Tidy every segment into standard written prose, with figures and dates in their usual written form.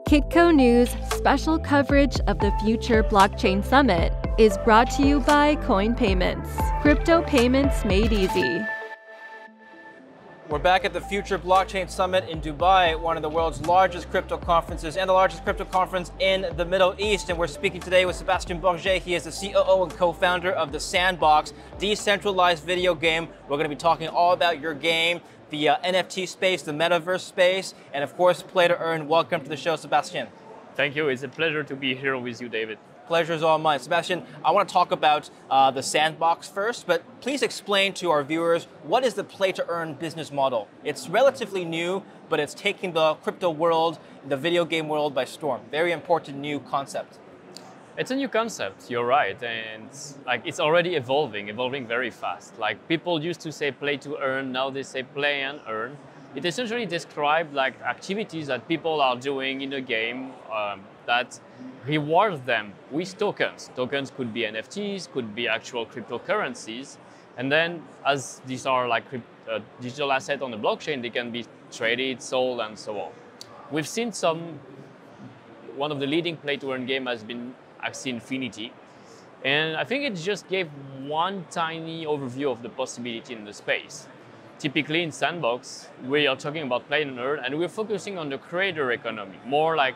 Kitco News' special coverage of the Future Blockchain Summit is brought to you by Coin Payments, crypto payments made easy. We're back at the Future Blockchain Summit in Dubai, one of the world's largest crypto conferences and the largest crypto conference in the Middle East. And we're speaking today with Sebastien Borget. He is the COO and co-founder of The Sandbox, decentralized video game. We're going to be talking all about your game, the NFT space, the metaverse space, and of course, play to earn. Welcome to the show, Sebastien. Thank you. It's a pleasure to be here with you, David. Pleasure is all mine. Sebastien, I want to talk about the Sandbox first, but please explain to our viewers, what is the play-to-earn business model? It's relatively new, but it's taking the crypto world, the video game world by storm. Very important new concept. It's a new concept, you're right, and it's already evolving very fast. Like people used to say play to earn, now they say play and earn. It essentially describes activities that people are doing in a game that rewards them with tokens. Tokens could be NFTs, could be actual cryptocurrencies, and then as these are digital assets on the blockchain, they can be traded, sold, and so on. We've seen one of the leading play-to-earn game has been Axie Infinity, and I think it just gave one tiny overview of the possibility in the space. Typically in Sandbox, we are talking about play and earn, and we're focusing on the creator economy, more like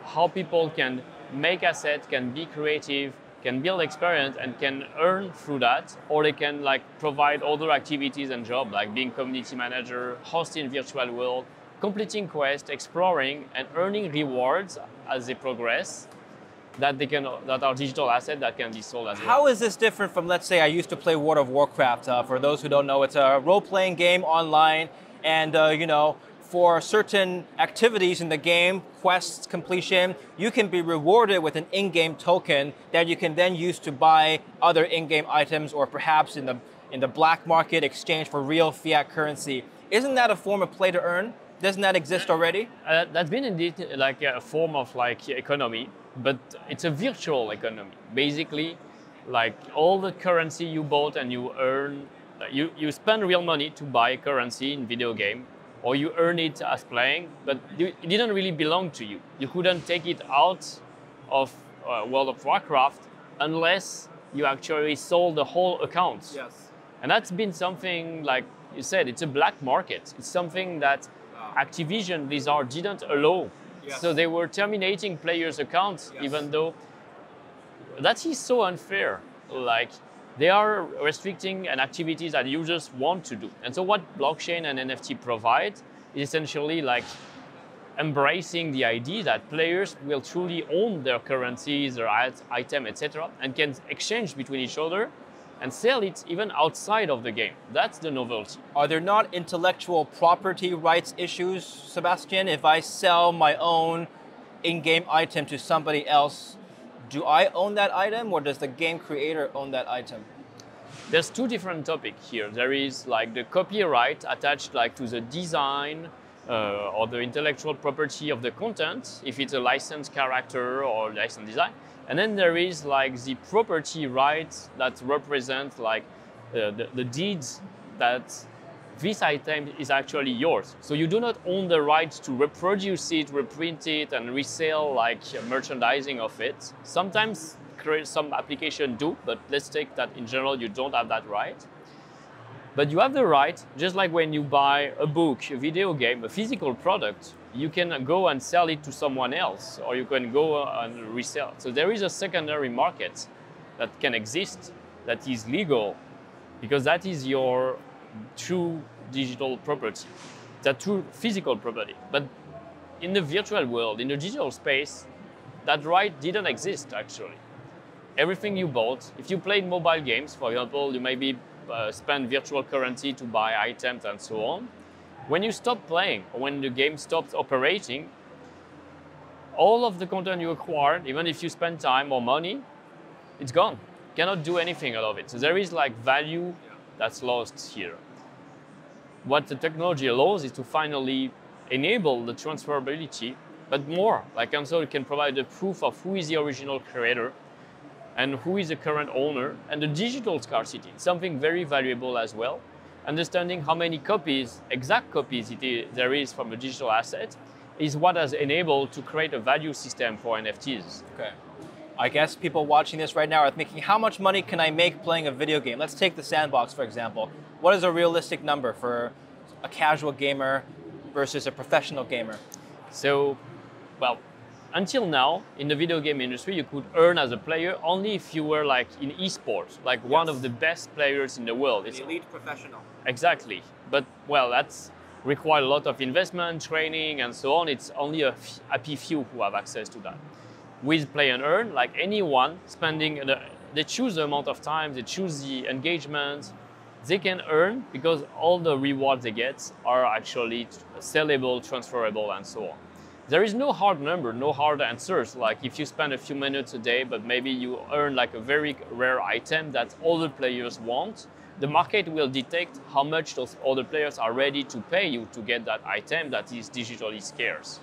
how people can make assets, can be creative, can build experience, and can earn through that, or they can provide other activities and jobs, like being community manager, hosting virtual world, completing quests, exploring, and earning rewards as they progress. That are digital assets that can be sold as well. How is this different from, let's say, I used to play World of Warcraft. For those who don't know, it's a role-playing game online, and for certain activities in the game, quests completion, you can be rewarded with an in-game token that you can then use to buy other in-game items, or perhaps in the black market exchange for real fiat currency. Isn't that a form of play to earn? Doesn't that exist already? That's been indeed a form of economy. But it's a virtual economy. Basically, all the currency you bought and you earn, you spend real money to buy currency in video game, or you earn it as playing, but it didn't really belong to you. You couldn't take it out of World of Warcraft unless you actually sold the whole account. Yes. And that's been something, like you said, it's a black market. It's something that Activision Blizzard didn't allow. Yes. So they were terminating players' accounts, yes, even though that is so unfair. They are restricting an activities that users want to do. And so what blockchain and NFT provide is essentially embracing the idea that players will truly own their currencies, their item, etc., and can exchange between each other and sell it even outside of the game. That's the novelty. Are there not intellectual property rights issues, Sebastien? If I sell my own in-game item to somebody else, do I own that item, or does the game creator own that item? There's two different topics here. There is the copyright attached to the design or the intellectual property of the content, if it's a licensed character or licensed design. And then there is the property rights that represent the deeds that this item is actually yours. So you do not own the rights to reproduce it, reprint it, and resell merchandising of it. Sometimes some applications do, but let's take that in general, you don't have that right. But you have the right, just like when you buy a book, a video game, a physical product, you can go and sell it to someone else, or you can go and resell. So there is a secondary market that can exist, that is legal, because that is your true digital property, that true physical property. But in the virtual world, in the digital space, that right didn't exist actually. Everything you bought, if you played mobile games, for example, you maybe spend virtual currency to buy items and so on. When you stop playing, or when the game stops operating, all of the content you acquired, even if you spend time or money, it's gone. You cannot do anything out of it. So there is value that's lost here. What the technology allows is to finally enable the transferability, but more. Also you can provide the proof of who is the original creator and who is the current owner, and the digital scarcity, something very valuable as well. Understanding how many copies, exact copies there is from a digital asset, is what has enabled to create a value system for NFTs. Okay. I guess people watching this right now are thinking, how much money can I make playing a video game? Let's take The Sandbox, for example. What is a realistic number for a casual gamer versus a professional gamer? So, well, until now, in the video game industry, you could earn as a player only if you were like in esports, like one of the best players in the world. It's elite professional. Exactly. But, well, that's required a lot of investment, training, and so on. It's only a happy few who have access to that. With Play and Earn, like anyone spending, they choose the amount of time, they choose the engagement, they can earn because all the rewards they get are actually sellable, transferable, and so on. There is no hard number, no hard answers. Like if you spend a few minutes a day, but maybe you earn like a very rare item that other players want, the market will detect how much those other players are ready to pay you to get that item that is digitally scarce.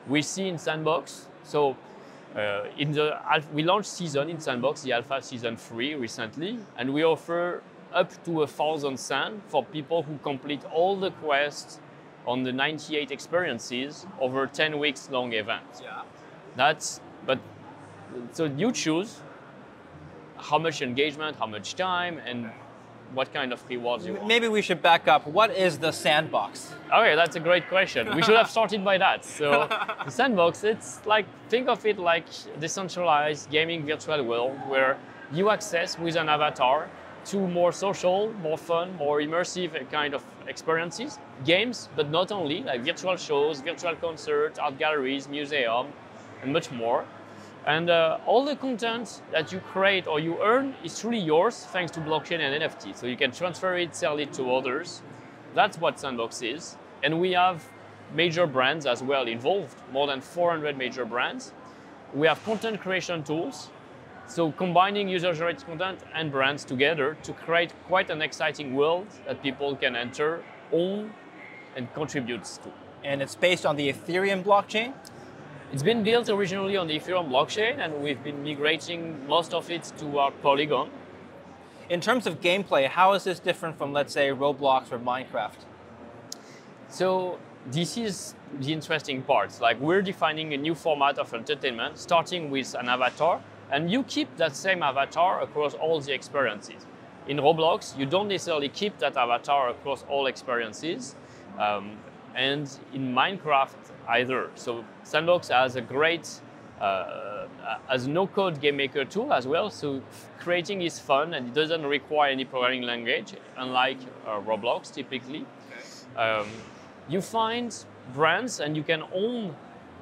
We see in Sandbox, so we launched season in Sandbox, the Alpha Season 3 recently, and we offer up to 1,000 sand for people who complete all the quests on the 98 experiences over 10 weeks long event. Yeah. So you choose how much engagement, how much time, and what kind of rewards you want. Maybe we should back up. What is The Sandbox? Okay, that's a great question. We should have started by that. So The Sandbox, it's like, think of it like decentralized gaming virtual world where you access with an avatar to more social, more fun, more immersive kind of experiences, games, but not only, like virtual shows, virtual concerts, art galleries, museum, and much more. And all the content that you create or you earn is truly yours thanks to blockchain and NFT. So you can transfer it, sell it to others. That's what Sandbox is. And we have major brands as well involved, more than 400 major brands. We have content creation tools. So combining user-generated content and brands together to create quite an exciting world that people can enter, own, and contribute to. And it's based on the Ethereum blockchain? It's been built originally on the Ethereum blockchain, and we've been migrating most of it to our Polygon. In terms of gameplay, how is this different from, let's say, Roblox or Minecraft? So this is the interesting part. Like we're defining a new format of entertainment, starting with an avatar, and you keep that same avatar across all the experiences. In Roblox, you don't necessarily keep that avatar across all experiences. And in Minecraft either. So Sandbox has a great, as a no-code game maker tool as well. So creating is fun and it doesn't require any programming language, unlike Roblox typically. Okay. You find brands and you can own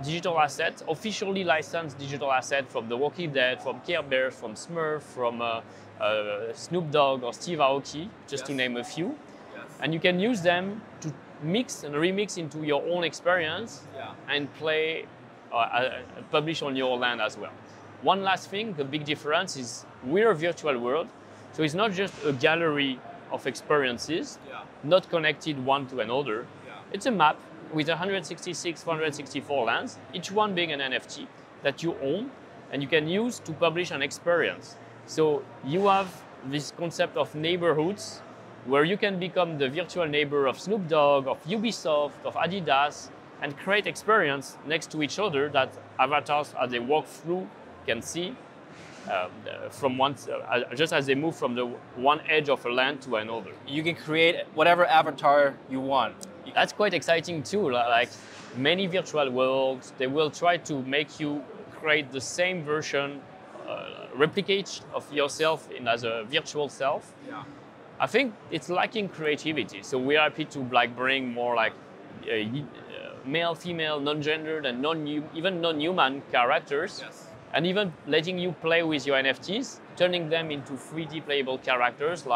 digital assets, officially licensed digital assets from The Walking Dead, from Care Bears, from Smurf, from Snoop Dogg or Steve Aoki, just to name a few. Yes. And you can use them to mix and remix into your own experience and play, publish on your land as well. One last thing, the big difference is we're a virtual world. So it's not just a gallery of experiences, not connected one to another. It's a map with 166, 164 lands, each one being an NFT that you own and you can use to publish an experience. So you have this concept of neighborhoods where you can become the virtual neighbor of Snoop Dogg, of Ubisoft, of Adidas, and create experience next to each other that avatars, as they walk through, can see from just as they move from the one edge of a land to another. You can create whatever avatar you want. That's quite exciting too. Like many virtual worlds, they will try to make you create the same version, replicate of yourself as a virtual self. Yeah. I think it's lacking creativity, so we're happy to bring more male, female, non-gendered, and even non-human characters, and even letting you play with your NFTs, turning them into 3D playable characters.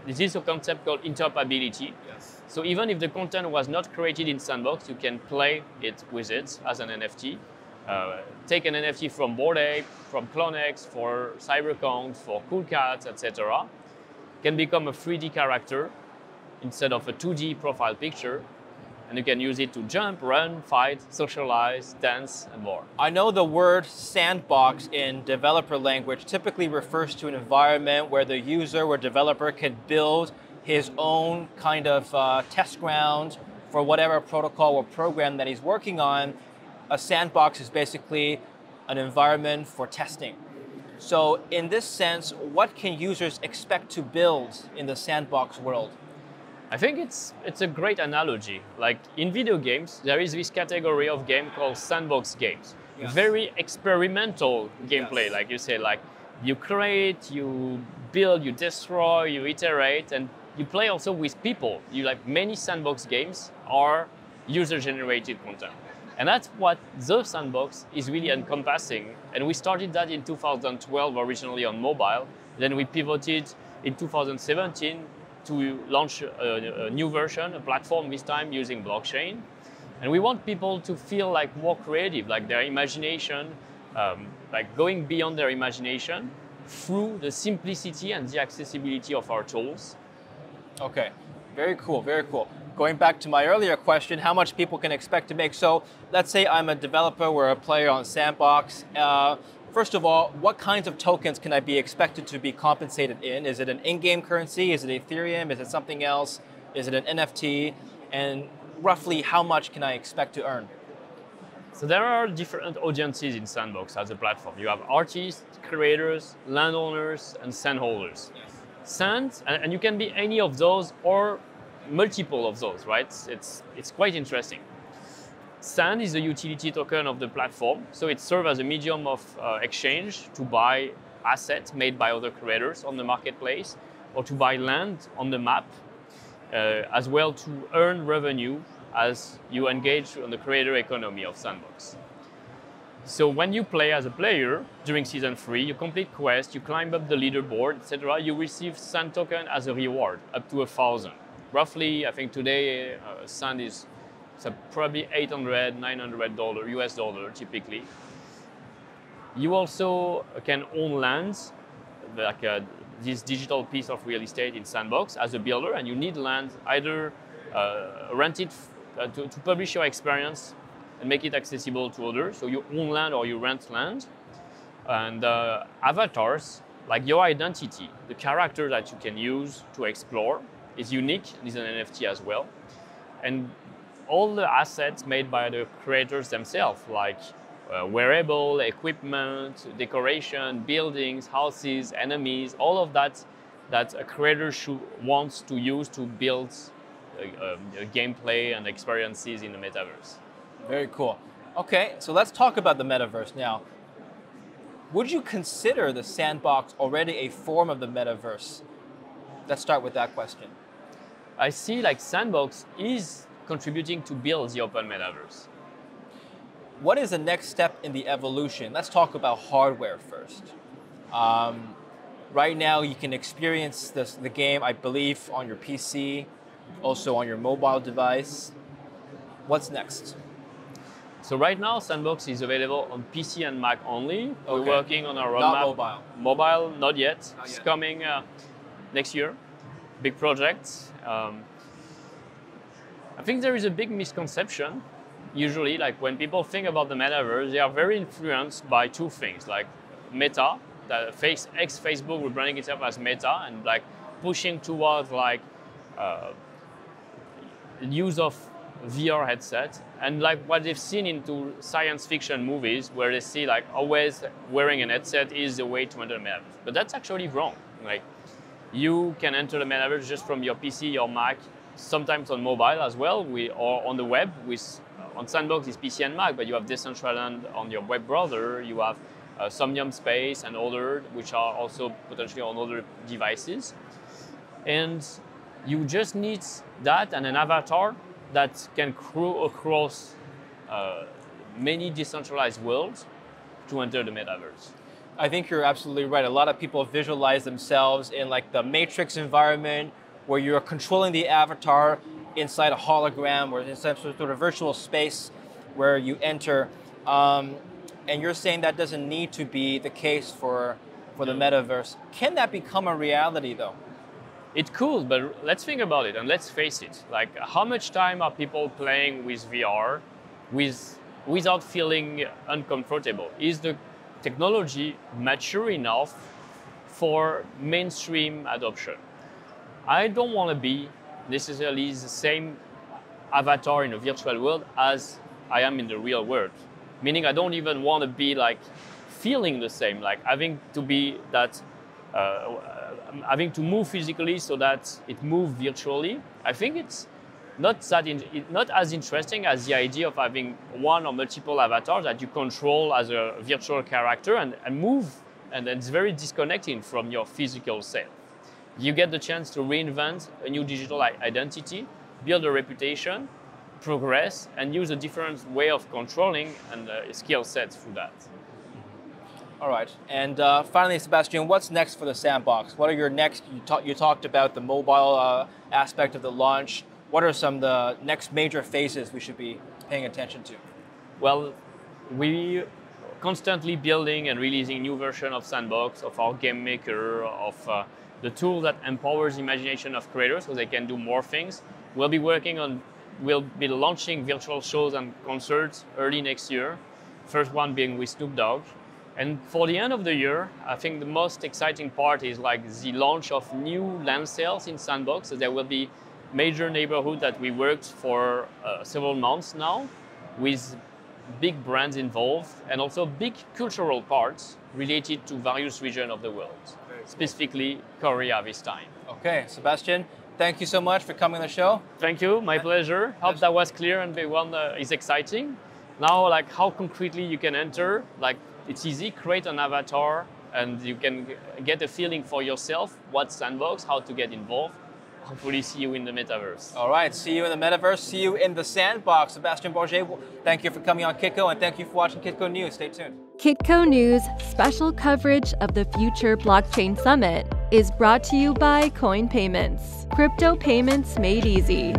This is a concept called interoperability. Yes. So even if the content was not created in Sandbox, you can play it with it as an NFT. Take an NFT from Bored Ape, from Clonex, for Cyberconk, for Cool Cats, etc. Can become a 3D character instead of a 2D profile picture. And you can use it to jump, run, fight, socialize, dance, and more. I know the word sandbox in developer language typically refers to an environment where the user or developer can build his own kind of test ground for whatever protocol or program that he's working on, a sandbox is basically an environment for testing. So in this sense, what can users expect to build in the sandbox world? I think it's a great analogy. Like in video games, there is this category of game called sandbox games. Yes. Very experimental gameplay, Yes. like you say, like you create, you build, you destroy, you iterate, and you play also with people. You like many sandbox games are user-generated content. And that's what the sandbox is really encompassing. And we started that in 2012 originally on mobile. Then we pivoted in 2017 to launch a new version, a platform this time using blockchain. And we want people to feel like more creative, like their imagination, like going beyond their imagination through the simplicity and the accessibility of our tools. Okay, very cool, very cool. Going back to my earlier question, how much people can expect to make. So let's say I'm a developer or a player on Sandbox. First of all, what kinds of tokens can I be expected to be compensated in? Is it an in-game currency? Is it Ethereum? Is it something else? Is it an NFT? And roughly how much can I expect to earn? So there are different audiences in Sandbox as a platform. You have artists, creators, landowners, and sand holders. Yes. Sand, and you can be any of those or multiple of those, right? It's quite interesting. Sand is a utility token of the platform, so it serves as a medium of exchange to buy assets made by other creators on the marketplace, or to buy land on the map, as well to earn revenue as you engage on the creator economy of Sandbox. So when you play as a player during season 3, you complete quests, you climb up the leaderboard, etc., you receive Sand token as a reward, up to 1,000. Roughly, I think today Sand is probably $800, $900 US dollar typically. You also can own lands, like this digital piece of real estate in Sandbox as a builder, and you need land either rent it to publish your experience and make it accessible to others. So you own land or you rent land. And avatars, like your identity, the character that you can use to explore, is unique and is an NFT as well. And all the assets made by the creators themselves, like wearable, equipment, decoration, buildings, houses, enemies, all of that a creator wants to use to build gameplay and experiences in the metaverse. Very cool. Okay, so let's talk about the metaverse now. Would you consider the Sandbox already a form of the metaverse? Let's start with that question. I see like Sandbox is contributing to build the open metaverse. What is the next step in the evolution? Let's talk about hardware first. Right now, you can experience the game, I believe, on your PC, also on your mobile device. What's next? So right now, Sandbox is available on PC and Mac only. Okay. We're working on our roadmap. Not mobile. Mobile, not yet. Not It's yet. coming next year. Big project. I think there is a big misconception. Usually, like when people think about the metaverse, they are very influenced by two things, like Meta, that ex-Facebook rebranding itself as Meta, and like pushing towards like use of VR headset, and like what they've seen into science fiction movies where they see like always wearing an headset is the way to enter the metaverse. But that's actually wrong. Like you can enter the metaverse just from your PC, your Mac, sometimes on mobile as well, or on the web. On Sandbox is PC and Mac, but you have Decentraland on your web browser, you have Somnium Space and other, which are also potentially on other devices. And you just need that and an avatar that can crew across many decentralized worlds to enter the metaverse. I think you're absolutely right. A lot of people visualize themselves in like the Matrix environment where you're controlling the avatar inside a hologram or in some sort of virtual space where you enter. And you're saying that doesn't need to be the case for the metaverse. Can that become a reality though? It could, but let's think about it and let's face it. Like, how much time are people playing with VR without feeling uncomfortable? Is the technology mature enough for mainstream adoption? I don't want to be necessarily the same avatar in a virtual world as I am in the real world. Meaning I don't even want to be like feeling the same, like having to be that, having to move physically so that it moves virtually. I think it's not as interesting as the idea of having one or multiple avatars that you control as a virtual character and move, and it's very disconnecting from your physical self. You get the chance to reinvent a new digital identity, build a reputation, progress, and use a different way of controlling and skill sets through that. All right, and finally, Sebastien, what's next for the Sandbox? What are your next, you talked about the mobile aspect of the launch. What are some of the next major phases we should be paying attention to? Well, we constantly building and releasing new version of Sandbox, of our game maker, of the tool that empowers the imagination of creators so they can do more things. We'll be launching virtual shows and concerts early next year. First one being with Snoop Dogg. And for the end of the year, I think the most exciting part is like the launch of new land sales in Sandbox. So there will be major neighborhood that we worked for several months now with big brands involved and also big cultural parts related to various regions of the world, specifically Korea this time. Okay, Sebastien, thank you so much for coming on the show. Thank you, my pleasure. Hope that was clear and the one is exciting. Now, like how concretely you can enter, like it's easy, create an avatar and you can get a feeling for yourself, what's Sandbox, how to get involved. Hopefully see you in the metaverse. All right, see you in the metaverse, see you in the Sandbox. Sebastien Borget, thank you for coming on Kitco and thank you for watching Kitco News. Stay tuned. Kitco News special coverage of the Future Blockchain Summit is brought to you by Coin Payments. Crypto payments made easy.